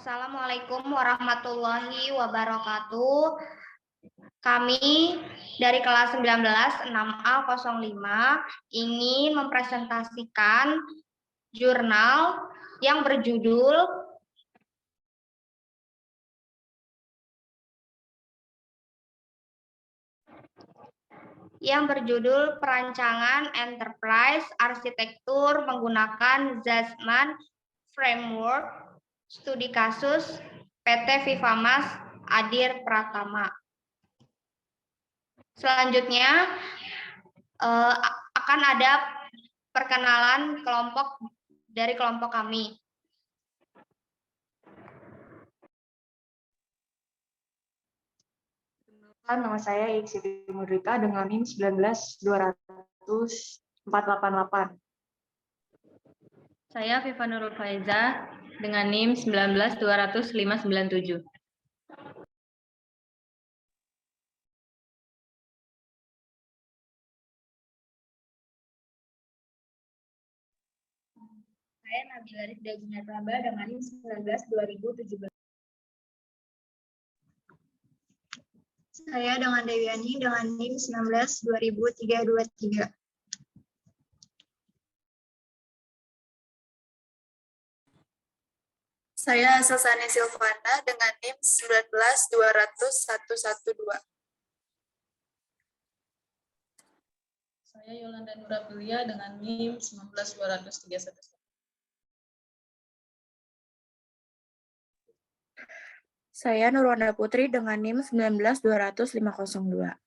Assalamualaikum warahmatullahi wabarakatuh. Kami dari kelas 19 6A05 ingin mempresentasikan jurnal yang berjudul Perancangan Enterprise Arsitektur Menggunakan Zasman Framework, Studi Kasus PT Vivamas Adir Pratama. Selanjutnya akan ada perkenalan dari kelompok kami. Nama saya Siti Mudrika dengan NIM 19200-488. Saya Viva Nurul Faiza dengan NIM 19200-597. Saya Nabila Rizda Gunarlaba dengan NIM 19-2017. Saya dengan Dewiani dengan NIM 19-2323. Saya Sasani Silvana dengan NIM 19-200-112. Saya Yolanda Nurapilia dengan NIM 19-200-311. Saya Nurwana Putri dengan NIM 19-200-502.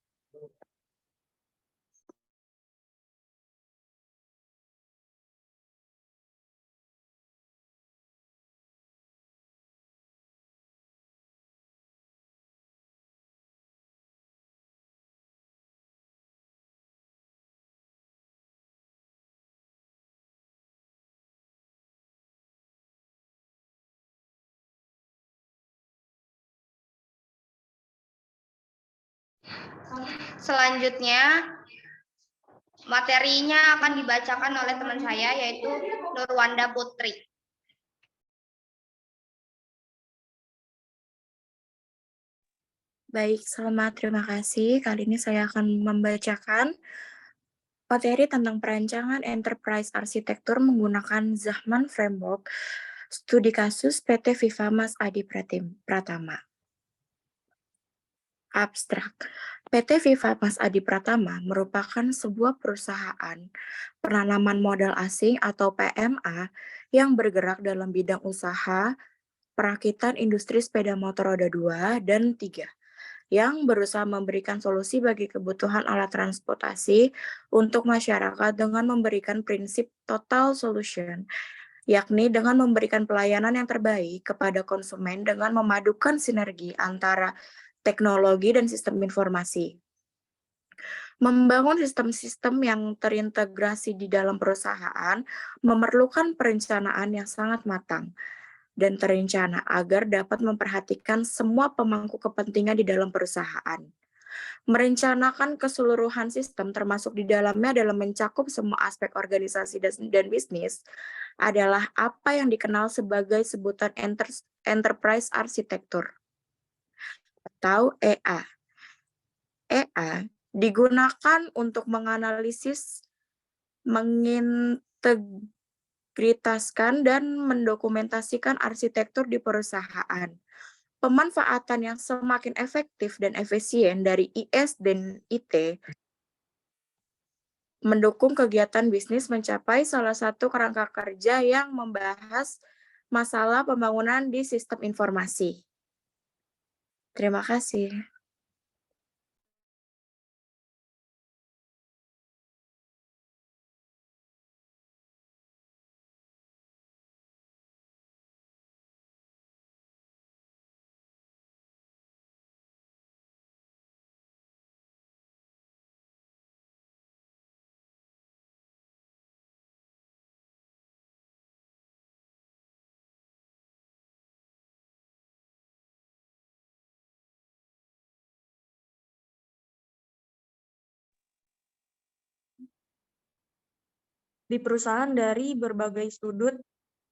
Selanjutnya, materinya akan dibacakan oleh teman saya, yaitu Nurwanda Putri. Baik, selamat, terima kasih. Kali ini saya akan membacakan materi tentang perancangan enterprise arsitektur menggunakan Zasman Framework, studi kasus PT Vivamas Adi Pratama. Abstrak. PT Vivamas Adi Pratama merupakan sebuah perusahaan penanaman modal asing atau PMA yang bergerak dalam bidang usaha perakitan industri sepeda motor roda 2 dan 3 yang berusaha memberikan solusi bagi kebutuhan alat transportasi untuk masyarakat dengan memberikan prinsip total solution, yakni dengan memberikan pelayanan yang terbaik kepada konsumen dengan memadukan sinergi antara teknologi dan sistem informasi. Membangun sistem-sistem yang terintegrasi di dalam perusahaan memerlukan perencanaan yang sangat matang dan terencana agar dapat memperhatikan semua pemangku kepentingan di dalam perusahaan. Merencanakan keseluruhan sistem termasuk di dalamnya dalam mencakup semua aspek organisasi dan bisnis adalah apa yang dikenal sebagai sebutan enterprise arsitektur atau EA. EA digunakan untuk menganalisis, mengintegritaskan, dan mendokumentasikan arsitektur di perusahaan. Pemanfaatan yang semakin efektif dan efisien dari IS dan IT mendukung kegiatan bisnis mencapai salah satu kerangka kerja yang membahas masalah pembangunan di sistem informasi. Terima kasih. Di perusahaan dari berbagai sudut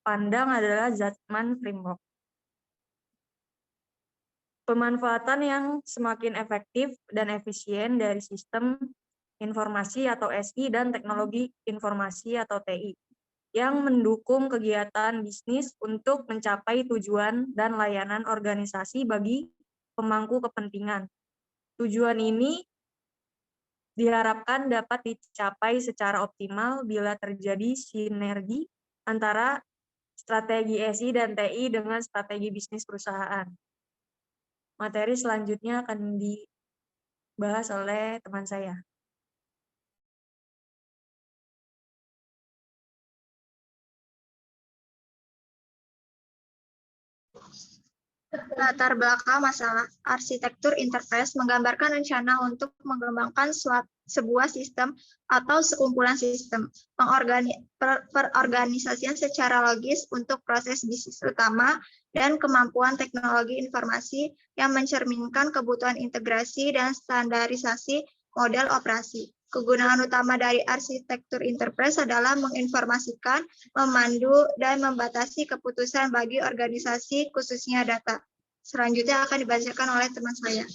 pandang adalah Zasman Framework. Pemanfaatan yang semakin efektif dan efisien dari sistem informasi atau SI dan teknologi informasi atau TI yang mendukung kegiatan bisnis untuk mencapai tujuan dan layanan organisasi bagi pemangku kepentingan. Tujuan ini diharapkan dapat dicapai secara optimal bila terjadi sinergi antara strategi SI dan TI dengan strategi bisnis perusahaan. Materi selanjutnya akan dibahas oleh teman saya. Latar belakang masalah arsitektur interface menggambarkan rencana untuk mengembangkan sebuah sistem atau sekumpulan sistem, perorganisasian secara logis untuk proses bisnis utama, dan kemampuan teknologi informasi yang mencerminkan kebutuhan integrasi dan standarisasi model operasi. Kegunaan utama dari arsitektur interface adalah menginformasikan, memandu, dan membatasi keputusan bagi organisasi, khususnya data. Selanjutnya akan dibacakan oleh teman saya.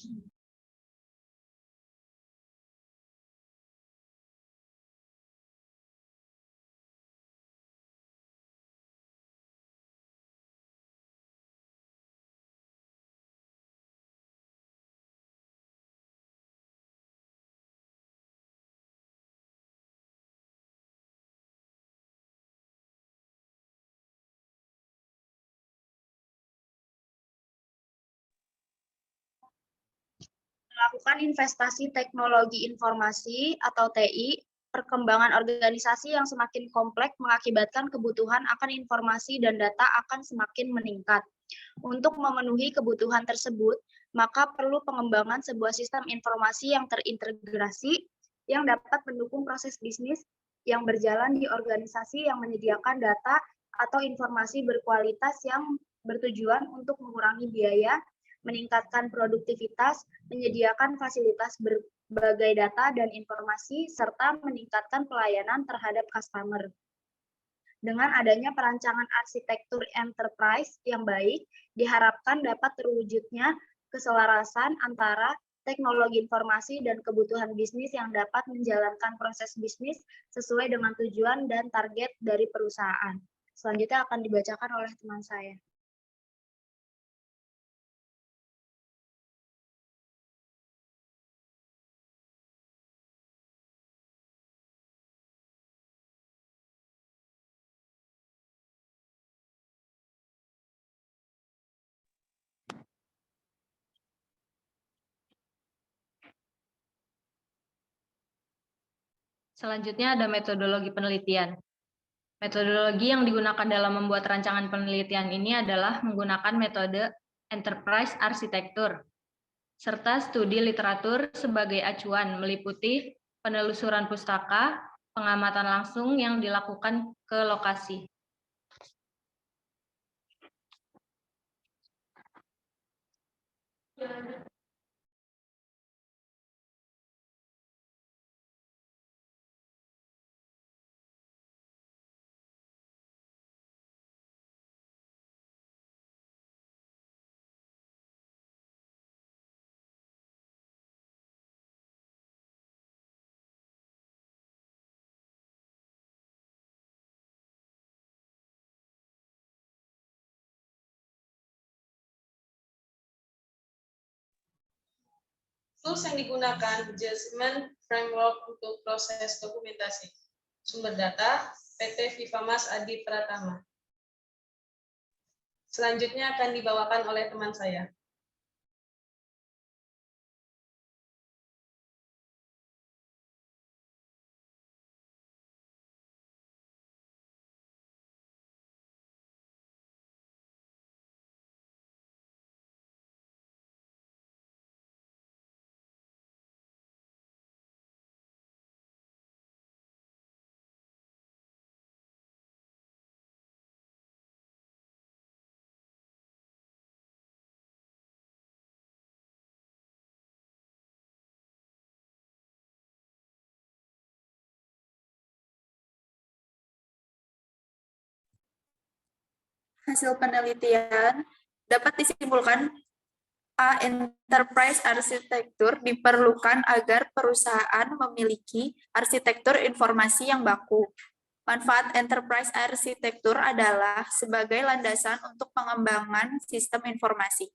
Melakukan investasi teknologi informasi atau TI, perkembangan organisasi yang semakin kompleks mengakibatkan kebutuhan akan informasi dan data akan semakin meningkat. Untuk memenuhi kebutuhan tersebut, maka perlu pengembangan sebuah sistem informasi yang terintegrasi yang dapat mendukung proses bisnis yang berjalan di organisasi yang menyediakan data atau informasi berkualitas yang bertujuan untuk mengurangi biaya, meningkatkan produktivitas, menyediakan fasilitas berbagai data dan informasi, serta meningkatkan pelayanan terhadap customer. Dengan adanya perancangan arsitektur enterprise yang baik, diharapkan dapat terwujudnya keselarasan antara teknologi informasi dan kebutuhan bisnis yang dapat menjalankan proses bisnis sesuai dengan tujuan dan target dari perusahaan. Selanjutnya akan dibacakan oleh teman saya. Selanjutnya ada metodologi penelitian. Metodologi yang digunakan dalam membuat rancangan penelitian ini adalah menggunakan metode enterprise arsitektur, serta studi literatur sebagai acuan meliputi penelusuran pustaka, pengamatan langsung yang dilakukan ke lokasi. Tools yang digunakan, Jasmine Framework untuk proses dokumentasi. Sumber data, PT Vivamas Adi Pratama. Selanjutnya akan dibawakan oleh teman saya. Hasil penelitian dapat disimpulkan A. Enterprise arsitektur diperlukan agar perusahaan memiliki arsitektur informasi yang baku. Manfaat enterprise arsitektur adalah sebagai landasan untuk pengembangan sistem informasi.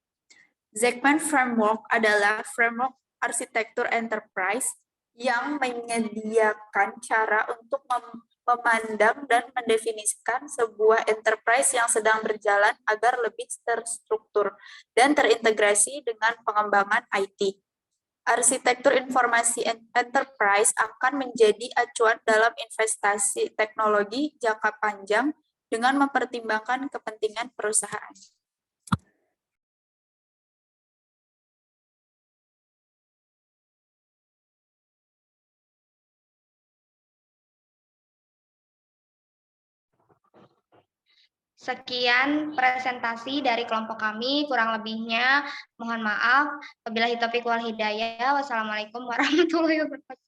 Zekman Framework adalah framework arsitektur enterprise yang menyediakan cara untuk memandang dan mendefinisikan sebuah enterprise yang sedang berjalan agar lebih terstruktur dan terintegrasi dengan pengembangan IT. Arsitektur informasi enterprise akan menjadi acuan dalam investasi teknologi jangka panjang dengan mempertimbangkan kepentingan perusahaan. Sekian presentasi dari kelompok kami, kurang lebihnya mohon maaf. Wabillahi taufiq wal hidayah. Wassalamualaikum warahmatullahi wabarakatuh.